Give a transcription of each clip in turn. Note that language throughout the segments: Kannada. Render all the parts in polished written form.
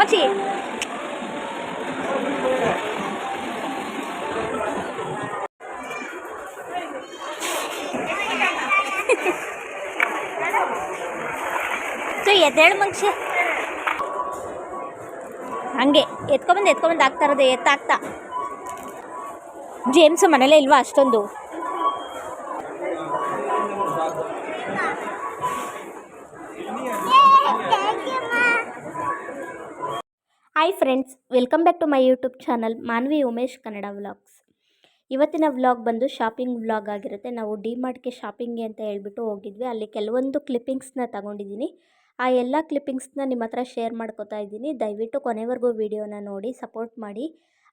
ಮಚ್ಚಿ ಎದ್ದೇಳು ಮನುಷ್ಯ ಹಂಗೆ ಎತ್ಕೊಂಬಂದು ಆಗ್ತಾ ಇರೋದು ಎತ್ತಾಗ್ತಾ. ಜೇಮ್ಸ್ ಮನೇಲೇ ಇಲ್ವಾ ಅಷ್ಟೊಂದು? Hi friends, welcome back to my YouTube channel Manvi Umesh Kannada vlogs. ಇವತ್ತಿನ ವ್ಲಾಗ್ ಬಂದು ಶಾಪಿಂಗ್ ವ್ಲಾಗ್ ಆಗಿರುತ್ತೆ. ನಾವು ಡಿಮಾರ್ಟ್ಗೆ ಶಾಪಿಂಗ್ಗೆ ಅಂತ ಹೇಳ್ಬಿಟ್ಟು ಹೋಗಿದ್ವಿ. ಅಲ್ಲಿ ಕೆಲವೊಂದು ಕ್ಲಿಪ್ಪಿಂಗ್ಸ್ನ ತಗೊಂಡಿದ್ದೀನಿ. ಆ ಎಲ್ಲ ಕ್ಲಿಪ್ಪಿಂಗ್ಸ್ನ ನಿಮ್ಮ ಹತ್ರ ಶೇರ್ ಮಾಡ್ಕೋತಾ ಇದ್ದೀನಿ. ದಯವಿಟ್ಟು ಕೊನೆವರೆಗೂ ವಿಡಿಯೋನ ನೋಡಿ ಸಪೋರ್ಟ್ ಮಾಡಿ.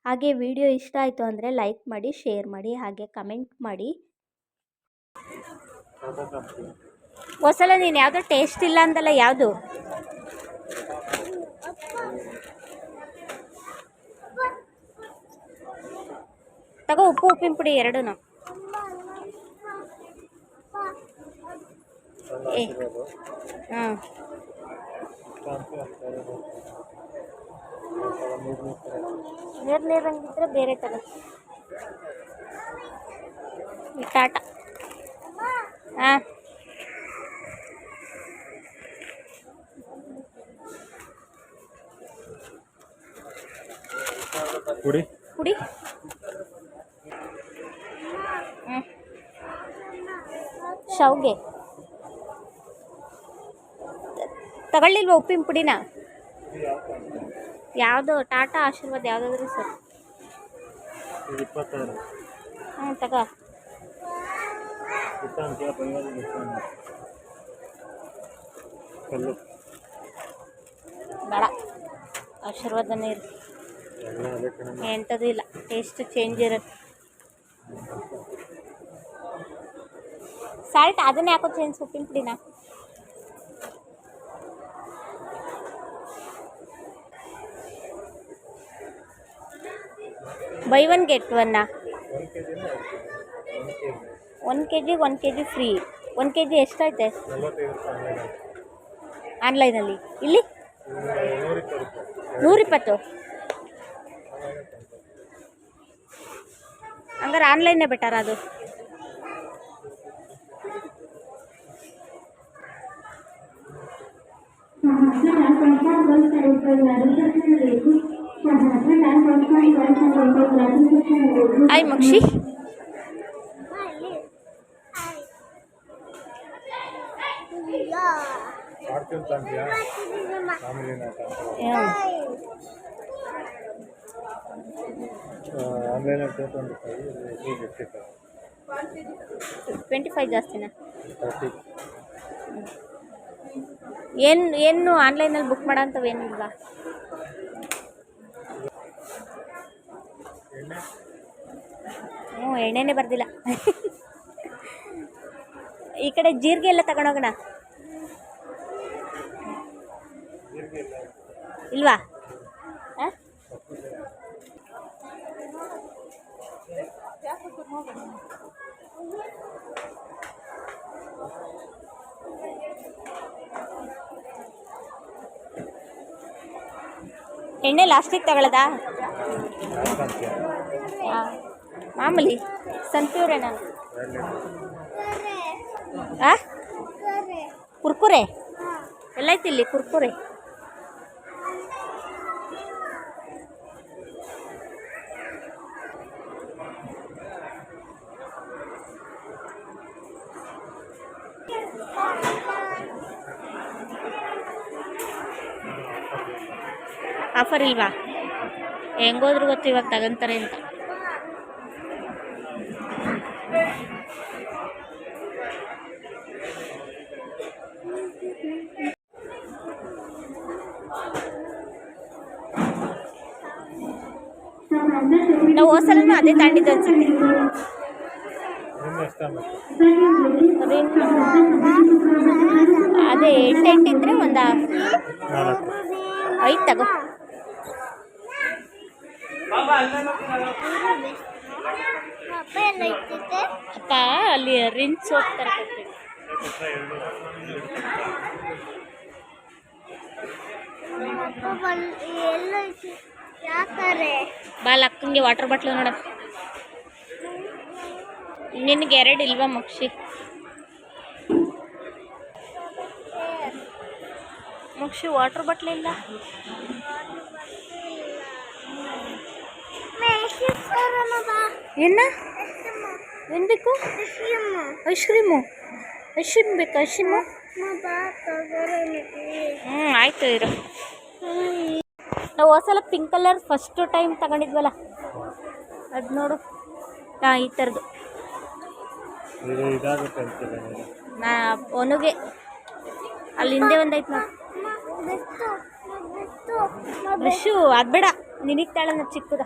ಹಾಗೆ ವಿಡಿಯೋ ಇಷ್ಟ ಆಯಿತು ಅಂದರೆ ಲೈಕ್ ಮಾಡಿ, ಶೇರ್ ಮಾಡಿ, ಹಾಗೆ ಕಮೆಂಟ್ ಮಾಡಿ. ಹೊಸಲ ನೀನು ಯಾವುದೋ ಟೇಸ್ಟ್ ಇಲ್ಲ ಅಂದಲ್ಲ, ಯಾವುದು? ತಗೋ, ಉಪ್ಪು ಉಪ್ಪಿನ ಪುಡಿ ಎರಡೂ. ಹಾಂ, ನೀರಂಗಿದ್ರೆ ಬೇರೆ ತಗೋ. ಟಾಟಾ. ಹಾಂ, ಪುಡಿ ಪುಡಿ. ಶಾವ್ಗೆ ತಗೊಳ್ಳಿಲ್ವ ಉಪ್ಪಿನ ಪುಡಿನ? ಯಾವುದು? ಟಾಟಾ, ಆಶೀರ್ವಾದ ಯಾವುದಾದ್ರೂ ಸರ್. ಹ್ಞೂ ತಗೋ. ಬೇಡ, ಆಶೀರ್ವಾದನೇ ಇರು. ಎಂಥದ್ದು ಇಲ್ಲ, ಟೇಸ್ಟ್ ಚೇಂಜ್ ಇರುತ್ತೆ. ಸಾಲ್ಟ್ ಅದನ್ನೇ ಯಾಕೋ ಚೇಂಜ್, ಉಪ್ಪಿನ ಪುಡಿನ. ಬೈ ಒನ್ ಗೆಟ್ ಒನ್ನ. 1 kg 1 kg ಫ್ರೀ. 1 kg ಎಷ್ಟಾಯ್ತೆ ಆನ್ಲೈನಲ್ಲಿ? ಇಲ್ಲಿ 120. ಹಂಗಾರೆ ಆನ್ಲೈನೇ ಬೆಟರ್ ಅದು. ಹಾಯ್ ಮಕ್ಷಿ. ಆನ್ಲೈನ್ 25 ಜಾಸ್ತಿನಾ? ಏನು ಆನ್ಲೈನಲ್ಲಿ ಬುಕ್ ಮಾಡೋ ಅಂಥವು ಏನಿಲ್ವಾ? ಹ್ಞೂ, ಎಣ್ಣೆನೇ ಬರ್ದಿಲ್ಲ. ಈ ಕಡೆ ಜೀರಿಗೆ ಎಲ್ಲ ತಗೊಂಡೋಗೋಣ ಇಲ್ವಾ? ಹಾಂ, ಎಣ್ಣೆ ಲಾಸ್ಟಿಗೆ ತಗೊಳ್ಳೋದಾ? ಹಾಂ, ಮಾಮೂಲಿ ಸನ್ಪ್ಯೂರ್ ನಾನು. ಹಾಂ, ಕುರ್ಕುರೆ ಎಲ್ಲೈತಿ ಇಲ್ಲಿ ಕುರ್ಕುರೆ? ಆಫರ್ ಇಲ್ವಾ? ಹೆಂಗೋದ್ರು ಗೊತ್ತು ಇವಾಗ ತಗೊಂತಾರೆ ಅಂತ. ನಾವು ಹೋಸಲೂ ಅದೇ ತಾಂಡಿದ್ದು ಅನ್ಸುತ್ತೆ. ಅದೇ 8 ಇದ್ರೆ ಒಂದು 5 ತಗೋ. ಅಪ್ಪ ಅಲ್ಲಿ ರಿನ್ಸ್ ಹೋಗ್ತಾರೆ. ಬಾಲ್ ಅಕ್ಕಂಗೆ ವಾಟರ್ ಬಾಟ್ಲು ನೋಡ. ನಿನಗೆ 2 ಇಲ್ವಾ ಮಕ್ಷಿ? ಮಕ್ಷಿ ವಾಟರ್ ಬಾಟ್ಲ್ ಇಲ್ಲ. ಏನ ಏನು ಬೇಕು? ಐಸ್ ಕ್ರೀಮು ಬೇಕಾ? ಐಸ್ ಕ್ರೀಮು ಆಯ್ತು ಇರು. ನಾವು ಹೊಸಲ ಪಿಂಕ್ ಕಲರ್ ಫಸ್ಟ್ ಟೈಮ್ ತಗೊಂಡಿದ್ವಲ್ಲ ಅದು ನೋಡು. ಈ ಥರದ್ದು ಒನಗೆ ಅಲ್ಲಿ ಹಿಂದೆ ಒಂದೈತೆ ನೋಡಿ. ಬ್ರಷು ಅದು ಬೇಡ, ನಿನಗೆ ತಾಳ ಚಿಕ್ಕದ.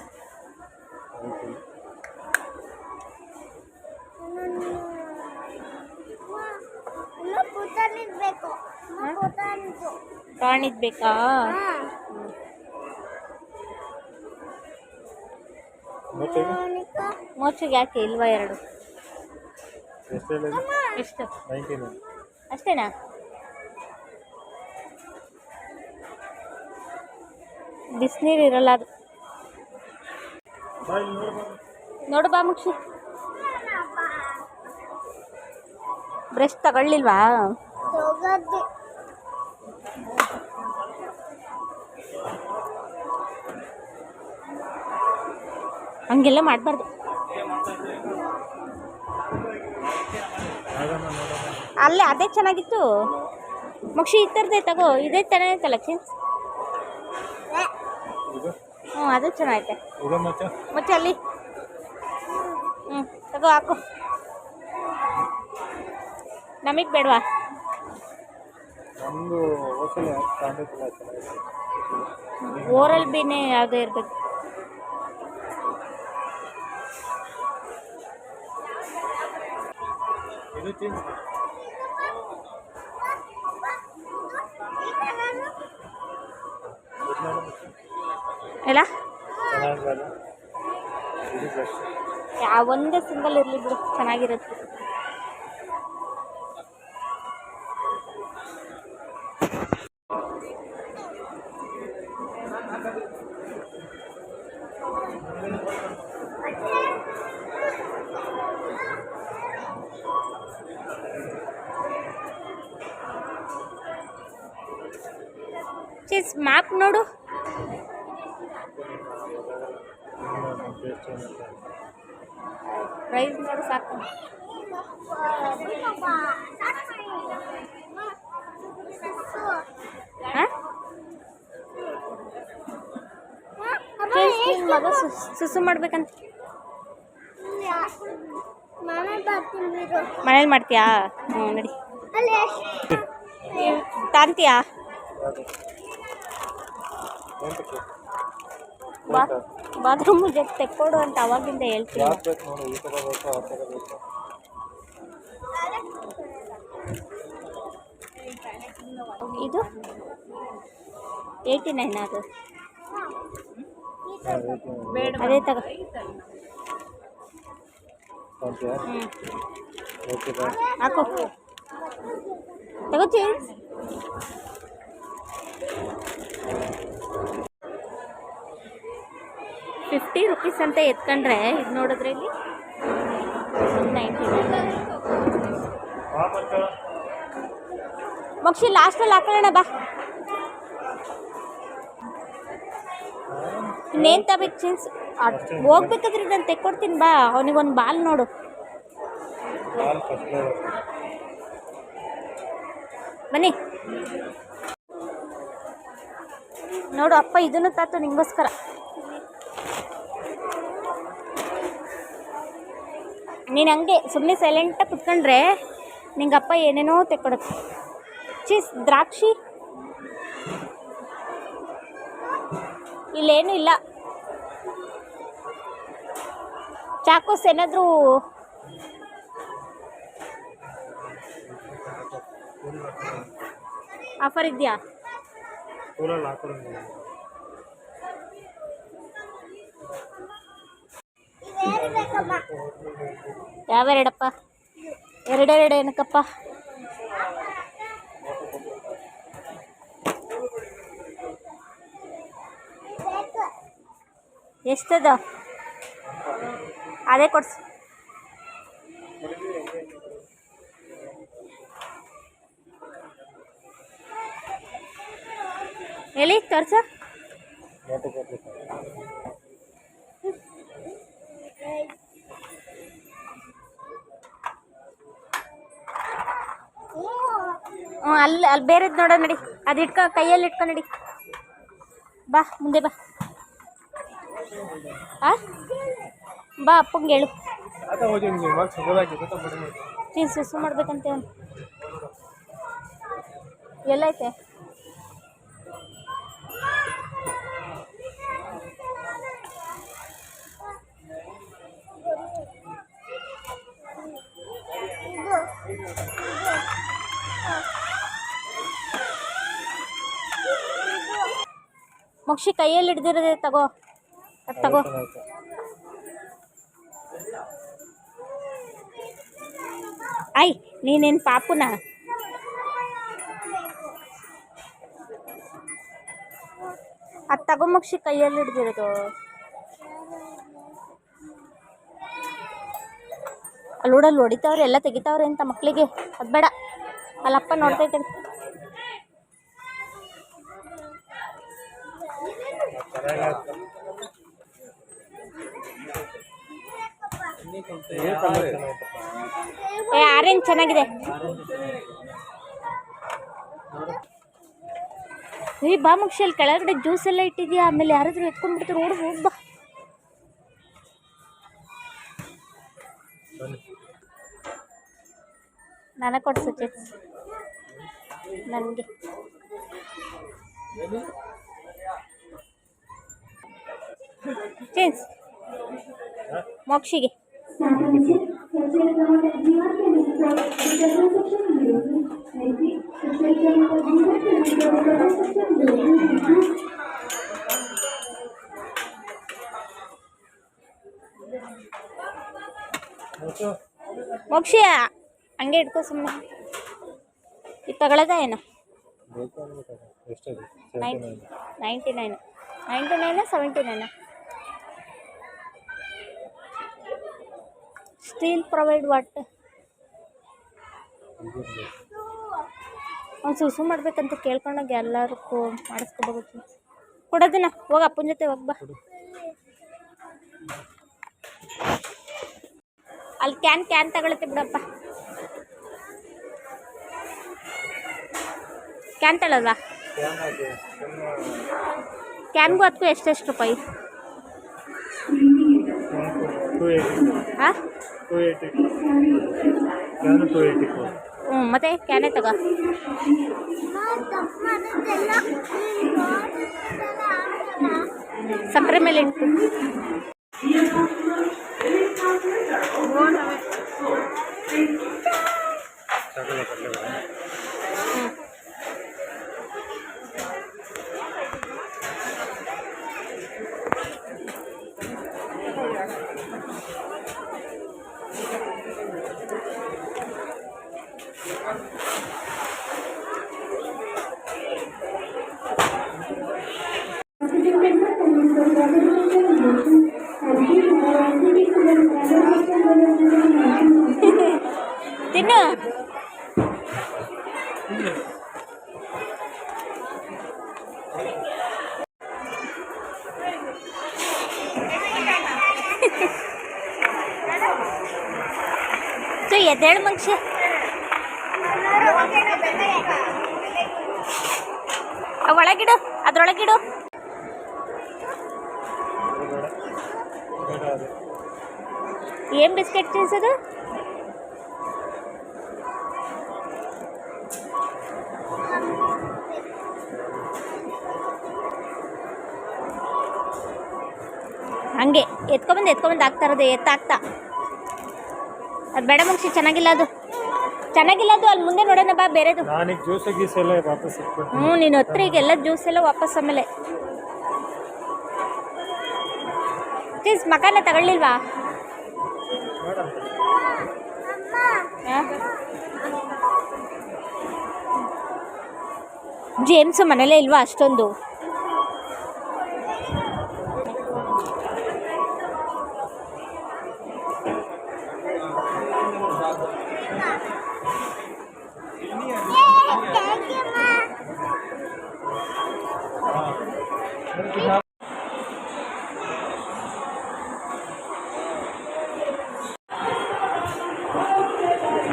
ಟಾಣಿದ್ ಬೇಕಾ? ಮೋಚಿಗೆ ಯಾಕೆ ಇಲ್ವಾ? 2 ಎಷ್ಟು? ಅಷ್ಟೇನಾ? ಬಿಸಿನೀರು ಇರಲ್ಲ ಅದು. ನೋಡು ಬಾ ಮುಕ್ಷಿ, ಬ್ರಷ್ ತಗೊಳ್ಳಿಲ್ವಾ? ಹಂಗೆಲ್ಲ ಮಾಡಬಾರ್ದು. ಅಲ್ಲೇ ಅದೇ ಚೆನ್ನಾಗಿತ್ತು ಮಕ್ಷಿ. ಈ ಥರದೇ ತಗೋ, ಇದೇ ಚೆನ್ನಾಗೈತಲ್ಲ ಚಿನ್ಸ್. ಅದು ಚೆನ್ನಾಗೈತೆ ಮತ್ತೆ ಅಲ್ಲಿ. ತಗೋ ಹಾಕು. ನಮಗೆ ಬೇಡವಾ? ಓರಲ್ ಬಿನೇ ಯಾವುದೇ ಇರಬೇಕು. ಇಲ್ಲ ಒಂದೇ ಸಿಂಗಲ್ ಇರಲಿ ಬಿಡು, ಚೆನ್ನಾಗಿರುತ್ತೆ. ಚೀಸ್ ಮಾಪ್ ನೋಡು. ಪ್ರೈಸ್ ನೋಡು ಸಾಕು. ಮಗ ಸುಸು ಮಾಡ್ಬೇಕಂತ ಮನೇಲಿ ಮಾಡ್ತೀಯಾ? ನಡಿ ತಾಂತೀಯಾ? ಬಾತ್ರೂಮ್ ಜೊತೆ ತೆಕ್ಕೊಡು ಅಂತ ಅವಾಗಿಂದ ಹೇಳ್ತೀನಿ. ಇದು 89 ಅದು. ಅದೇ ತಗೋ. ಹಾಕು ತಗೋ ಚೇಂಜ್. ₹50 ಅಂತ ಎತ್ಕೊಂಡ್ರೆ ಇದು ನೋಡಿದ್ರೆ ಇಲ್ಲಿ 99. ಮಕ್ಷಿ ಲಾಸ್ಟಲ್ಲಿ ಹಾಕೊಳ್ಳೋಣ ಬಾ. ಇನ್ನೇನು ತಗೋಬೇಕು ಚೀನ್ಸ್? ಹೋಗ್ಬೇಕಾದ್ರೆ ನಾನು ತೆಕ್ಕೊಡ್ತೀನಿ ಬಾ. ಅವನಿಗೊಂದು ಬಾಲ್ ನೋಡು. ಬನ್ನಿ ನೋಡು ಅಪ್ಪ ಇದನ್ನು ತಾತು ನಿಂಗೋಸ್ಕರ. ನೀನು ಹಂಗೆ ಸುಮ್ಮನೆ ಸೈಲೆಂಟಾಗಿ ಕುತ್ಕೊಂಡ್ರೆ ನಿಂಗಪ್ಪ ಏನೇನೋ ತೆಕ್ಕೊಡುತ್ತೆ. ಚೀಸ್ ದ್ರಾಕ್ಷಿ ಇಲ್ಲೇನೂ ಇಲ್ಲ. ಚಾಕೋಸ್ ಏನಾದರೂ ಆಫರ್ ಇದೆಯಾ? ಯಾವೆರಡಪ್ಪ? ಎರಡೆರಡು ಏನಕ್ಕಪ್ಪ? ಎಷ್ಟದು ಅದೇ ಕೊಡ್ಸು. ಎಲ್ಲಿ ತೋರ್ಸ. ಅಲ್ಲಿ ಬೇರೆದು ನೋಡೋ ನಡಿ. ಅದು ಇಟ್ಕೊ, ಕೈಯಲ್ಲಿ ಇಟ್ಕೊ ನಡಿ. ಬಾ ಮುಂದೆ ಬಾ. ಬಾ ಅಪ್ಪಂಗೆ ಹೇಳು. ನೀನು ಸುಸು ಮಾಡ್ಬೇಕಂತೆ. ಎಲ್ಲೈತೆ? ಮಕ್ಷಿ ಕೈಯಲ್ಲಿ ಹಿಡ್ದಿರೋದೆ ತಗೋ. ಅದು ತಗೋ. ಐ ನೀನೇನು ಪಾಪುನ? ಅದು ತಗೋ ಮಕ್ಷಿ, ಕೈಯಲ್ಲಿ ಹಿಡ್ದಿರೋದು. ಅಲ್ಲೋಡಲ್ಲಿ ಹೊಡಿತಾವ್ರೆ, ಎಲ್ಲ ತೆಗಿತಾವ್ರೆ ಅಂತ ಮಕ್ಕಳಿಗೆ. ಅದು ಬೇಡ, ಅಲ್ಲಪ್ಪ ನೋಡ್ತೈತೆ. ಆರೆಂಜ್ ಚೆನ್ನಾಗಿದೆ. ಬಾ ಮಕ್ಷಿ, ಅಲ್ಲಿ ಕೆಳಗಡೆ ಜ್ಯೂಸ್ ಎಲ್ಲ ಇಟ್ಟಿದ್ಯಾ. ಆಮೇಲೆ ಯಾರಾದ್ರೂ ಎತ್ಕೊಂಡ್ಬಿಡ್ತಾರೆ. ಓಡ್ ಹೋಗ್ ಬಾ. ನನಗೆ ಕೊಡ್ಸು ಚಿಪ್ಸ್. ನನಗೆ ಚೇಂಜ್ ಮೋಕ್ಷಿಗೆ. ಮೋಕ್ಷಿ ಹಂಗೆ ಇಟ್ಕೋ ಸುಮ್ಮನೆ. ಇದು ತಗೊಳ್ಳೋದ ಏನು? 99 79 ಸ್ಟೀಲ್ ಪ್ರೊವೈಡ್ ವಾಟ್? ಅವ್ನು ಸುಸು ಮಾಡ್ಬೇಕಂತ ಕೇಳ್ಕೊಂಡಾಗ ಎಲ್ಲರಿಗೂ ಮಾಡಿಸ್ಕೋಬೇಕು. ಕೊಡೋದನ್ನ ಹೋಗ, ಅಪ್ಪನ ಜೊತೆ ಹೋಗ್ಬಾ. ಅಲ್ಲಿ ಕ್ಯಾನ್ ತಗೊಳತ್ತೆ ಬಿಡಪ್ಪ. ಕ್ಯಾನ್ ತಗೊಳ್ಳಲ್ವಾ? ಕ್ಯಾನ್ಗೂ ಅದಕ್ಕೂ ಎಷ್ಟೆಷ್ಟು ರೂಪಾಯಿ? ಹಾಂ, 280. ಮತ್ತೆ ಕ್ಯಾನೇ ತಗೋ. ಸಂಪ್ರೆ ಮೇಲೆ ಇಟ್ಟು. ತಿನ್ನು. ಎದ್ದೇಳು ಮನುಷ್ಯ. ಒಳಗಿಡು, ಅದ್ರೊಳಗಿಡು. ಏನ್ ಬಿಸ್ಕೆಟ್ ತಿನ್ಸೋದು? ಹಂಗೆ ಎತ್ಕೊಂಬಂದು ಆಗ್ತಾ ಇರೋದು. ಎತ್ತಾಗ್ತಾ ಅದು ಬೇಡ ಮನುಷ್ಯ. ಚೆನ್ನಾಗಿಲ್ಲ ಅದು. ಅಲ್ಲಿ ಮುಂದೆ ನೋಡೋಣ ಬಾ ಬೇರೆದು. ನೀನು ಹತ್ರ ಈಗ ಎಲ್ಲ ಜ್ಯೂಸ್ ಎಲ್ಲ ವಾಪಸ್. ಆಮೇಲೆ ಪ್ಲೀಸ್ ಮಕಾನ ತಗೊಳ್ಳಿಲ್ವಾ? ಜೇಮ್ಸ್ ಮನೇಲೇ ಇಲ್ವಾ ಅಷ್ಟೊಂದು?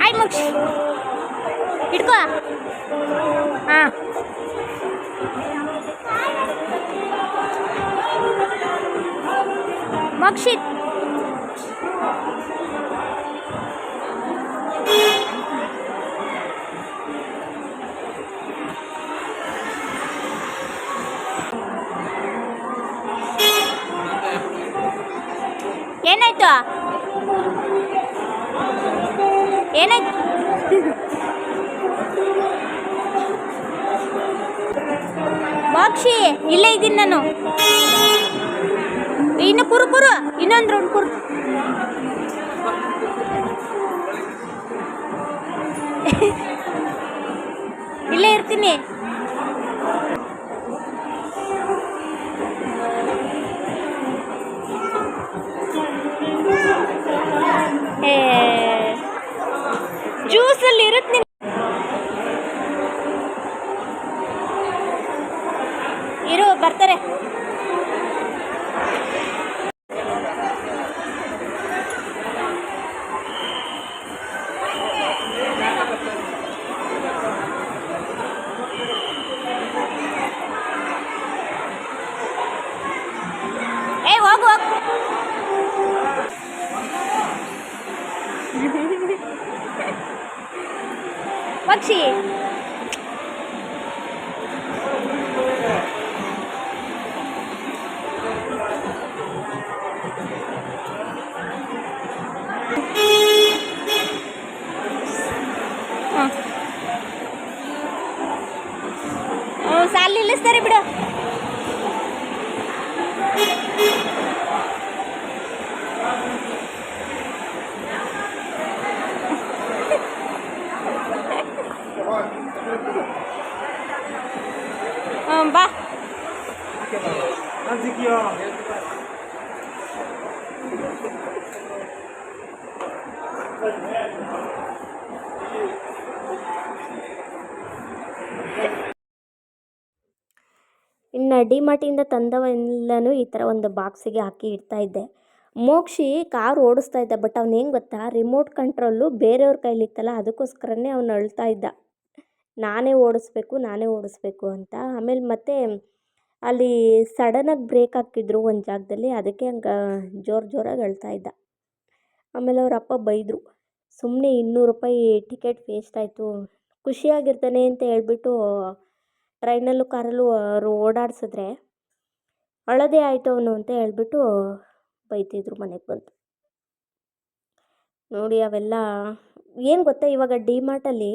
ಆಯ್ ಮುಕ್ಷ ಹಿಡ್ಕೋ. ಹಾಂ ಮೋಕ್ಷಿತ್ ಏನಾಯ್ತು ಏನಾಯ್ತು? ಬಾಕ್ಷಿ ಇಲ್ಲೇ ಇದ್ದೀನಿ ನಾನು. ಇನ್ನು ಕುರು ಇನ್ನೊಂದು ರೌಂಡ್ ಕುರು. ಇಲ್ಲೇ ಇರ್ತೀನಿ. ಜ್ಯೂಸಲ್ಲಿ ಇರುತ್ತೆ. ಇರು ಬರ್ತಾರೆ. ಹೋಗು ಪಕ್ಷಿ. ಸಾಲ ನಿಲ್ಲಿಸ್ತಾರೆ ಬಿಡು. ಬಾ. ಇನ್ನು ಡಿಮಾರ್ಟಿಂದ ತಂದವೆಲ್ಲನೂ ಈ ಥರ ಒಂದು ಬಾಕ್ಸಿಗೆ ಹಾಕಿ ಇಡ್ತಾಯಿದ್ದೆ. ಮೋಕ್ಷಿ ಕಾರ್ ಓಡಿಸ್ತಾ ಇದ್ದ, ಬಟ್ ಅವ್ನು ಹೆಂಗೆ ಗೊತ್ತಾ, ರಿಮೋಟ್ ಕಂಟ್ರೋಲು ಬೇರೆಯವ್ರ ಕೈಲಿತ್ತಲ್ಲ, ಅದಕ್ಕೋಸ್ಕರನೇ ಅವ್ನು ಅಳ್ತಾ ಇದ್ದ, ನಾನೇ ಓಡಿಸ್ಬೇಕು ಅಂತ. ಆಮೇಲೆ ಮತ್ತೆ ಅಲ್ಲಿ ಸಡನ್ನಾಗಿ ಬ್ರೇಕ್ ಹಾಕಿದ್ರು ಒಂದು ಜಾಗದಲ್ಲಿ, ಅದಕ್ಕೆ ಹಂಗೆ ಜೋರಾಗಿ ಅಳ್ತಾ ಇದ್ದ. ಆಮೇಲೆ ಅವ್ರ ಅಪ್ಪ ಬೈದರು, ಸುಮ್ಮನೆ 200 ರೂಪಾಯಿ ಟಿಕೆಟ್ ವೇಸ್ಟ್ ಆಯಿತು, ಖುಷಿಯಾಗಿರ್ತಾನೆ ಅಂತ ಹೇಳ್ಬಿಟ್ಟು ಟ್ರೈನಲ್ಲೂ ಕಾರಲ್ಲೂ ಅವರು ಓಡಾಡಿಸಿದ್ರೆ ಅಳೋದೇ ಆಯಿತು ಅವನು ಅಂತ ಹೇಳ್ಬಿಟ್ಟು ಬೈತಿದ್ರು ಮನೆಗೆ ಬಂದು. ನೋಡಿ ಅವೆಲ್ಲ ಏನು ಗೊತ್ತಾ, ಇವಾಗ ಡಿಮಾರ್ಟಲ್ಲಿ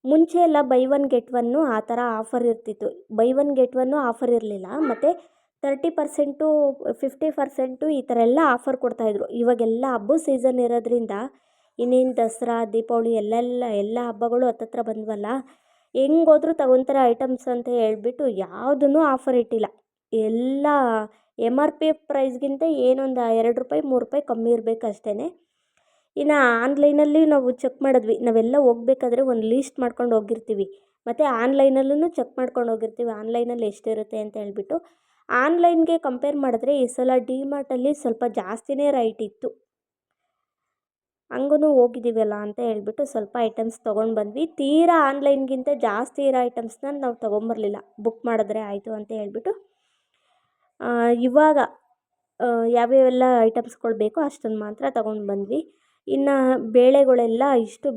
ಮುಂಚೆ ಎಲ್ಲ ಬೈ 1 get 1 ಆ ಥರ ಆಫರ್ ಇರ್ತಿತ್ತು. ಬೈ 1 get 1 ಆಫರ್ ಇರಲಿಲ್ಲ, ಮತ್ತು 30% 50% ಈ ಥರ ಎಲ್ಲ ಆಫರ್ ಕೊಡ್ತಾಯಿದ್ರು. ಇವಾಗೆಲ್ಲ ಹಬ್ಬದ ಸೀಸನ್ ಇರೋದ್ರಿಂದ, ಇನ್ನೇನು ದಸರಾ ದೀಪಾವಳಿ ಎಲ್ಲ ಹಬ್ಬಗಳು ಹತ್ತತ್ರ ಬಂದ್ವಲ್ಲ, ಹೆಂಗೋದ್ರೂ ತಗೊತಾರೆ ಐಟಮ್ಸ್ ಅಂತ ಹೇಳ್ಬಿಟ್ಟು ಯಾವುದೂ ಆಫರ್ ಇಟ್ಟಿಲ್ಲ. ಎಲ್ಲ MRP ಪ್ರೈಸ್ಗಿಂತ ಏನೊಂದು 2 ರೂಪಾಯಿ 3 ರೂಪಾಯಿ ಕಮ್ಮಿ ಇರಬೇಕು ಅಷ್ಟೇ. ಇನ್ನು ಆನ್ಲೈನಲ್ಲಿ ನಾವು ಚೆಕ್ ಮಾಡಿದ್ವಿ, ನಾವೆಲ್ಲ ಹೋಗ್ಬೇಕಾದ್ರೆ ಒಂದು ಲೀಸ್ಟ್ ಮಾಡ್ಕೊಂಡು ಹೋಗಿರ್ತೀವಿ, ಮತ್ತು ಆನ್ಲೈನಲ್ಲೂ ಚೆಕ್ ಮಾಡ್ಕೊಂಡು ಹೋಗಿರ್ತೀವಿ ಆನ್ಲೈನಲ್ಲಿ ಎಷ್ಟಿರುತ್ತೆ ಅಂತ ಹೇಳ್ಬಿಟ್ಟು. ಆನ್ಲೈನ್ಗೆ ಕಂಪೇರ್ ಮಾಡಿದ್ರೆ ಈ ಸಲ ಡಿಮಾರ್ಟಲ್ಲಿ ಸ್ವಲ್ಪ ಜಾಸ್ತಿನೇ ರೈಟ್ ಇತ್ತು. ಹಂಗೂ ಹೋಗಿದ್ದೀವಲ್ಲ ಅಂತ ಹೇಳ್ಬಿಟ್ಟು ಸ್ವಲ್ಪ ಐಟಮ್ಸ್ ತೊಗೊಂಡು ಬಂದ್ವಿ. ತೀರಾ ಆನ್ಲೈನ್ಗಿಂತ ಜಾಸ್ತಿ ಇರೋ ಐಟಮ್ಸ್ನ ನಾವು ತೊಗೊಂಬರಲಿಲ್ಲ, ಬುಕ್ ಮಾಡಿದ್ರೆ ಆಯಿತು ಅಂತ ಹೇಳ್ಬಿಟ್ಟು. ಇವಾಗ ಯಾವ್ಯಾವೆಲ್ಲ ಐಟಮ್ಸ್ಗಳು ಬೇಕೋ ಅಷ್ಟನ್ನು ಮಾತ್ರ ತೊಗೊಂಡು ಬಂದ್ವಿ. ಇನ್ನು ಬೇಳೆಗಳೆಲ್ಲ ಇಷ್ಟು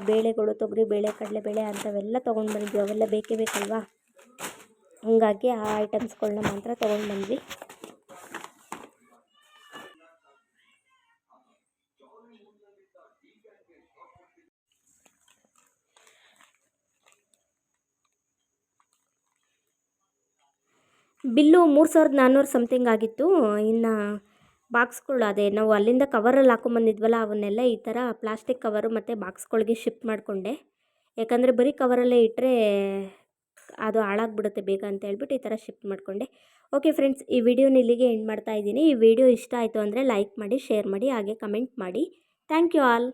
ಬೇಳೆಗಳು, ತೊಗರಿಬೇಳೆ, ಕಡಲೆಬೇಳೆ ಅಂಥವೆಲ್ಲ ತೊಗೊಂಡು ಬಂದ್ವಿ. ಅವೆಲ್ಲ ಬೇಕೇ ಬೇಕಲ್ವಾ, ಹಂಗಾಗಿ ಆ ಐಟಮ್ಸ್ಗಳನ್ನ ಮಾತ್ರ ತೊಗೊಂಡು ಬಂದ್ವಿ. ಬಿಲ್ಲು 3400 ಸಮಥಿಂಗ್ ಆಗಿತ್ತು. ಇನ್ನು ಬಾಕ್ಸ್ಗಳು ಅದೇ ನಾವು ಅಲ್ಲಿಂದ ಕವರಲ್ಲಿ ಹಾಕೊಂಬಂದಿದ್ವಲ್ಲ, ಅವನ್ನೆಲ್ಲ ಈ ಥರ ಪ್ಲಾಸ್ಟಿಕ್ ಕವರು ಮತ್ತು ಬಾಕ್ಸ್ಗಳಿಗೆ ಶಿಫ್ಟ್ ಮಾಡಿಕೊಂಡೆ. ಯಾಕಂದರೆ ಬರೀ ಕವರಲ್ಲೇ ಇಟ್ಟರೆ ಅದು ಹಾಳಾಗ್ಬಿಡುತ್ತೆ ಬೇಗ ಅಂತ ಹೇಳ್ಬಿಟ್ಟು ಈ ಥರ ಶಿಫ್ಟ್ ಮಾಡಿಕೊಂಡೆ. ಓಕೆ ಫ್ರೆಂಡ್ಸ್, ಈ ವಿಡಿಯೋನ ಇಲ್ಲಿಗೆ ಎಂಡ್ ಮಾಡ್ತಾಯಿದ್ದೀನಿ. ಈ ವಿಡಿಯೋ ಇಷ್ಟ ಆಯಿತು ಅಂದರೆ ಲೈಕ್ ಮಾಡಿ, ಶೇರ್ ಮಾಡಿ, ಹಾಗೆ ಕಮೆಂಟ್ ಮಾಡಿ. Thank you all.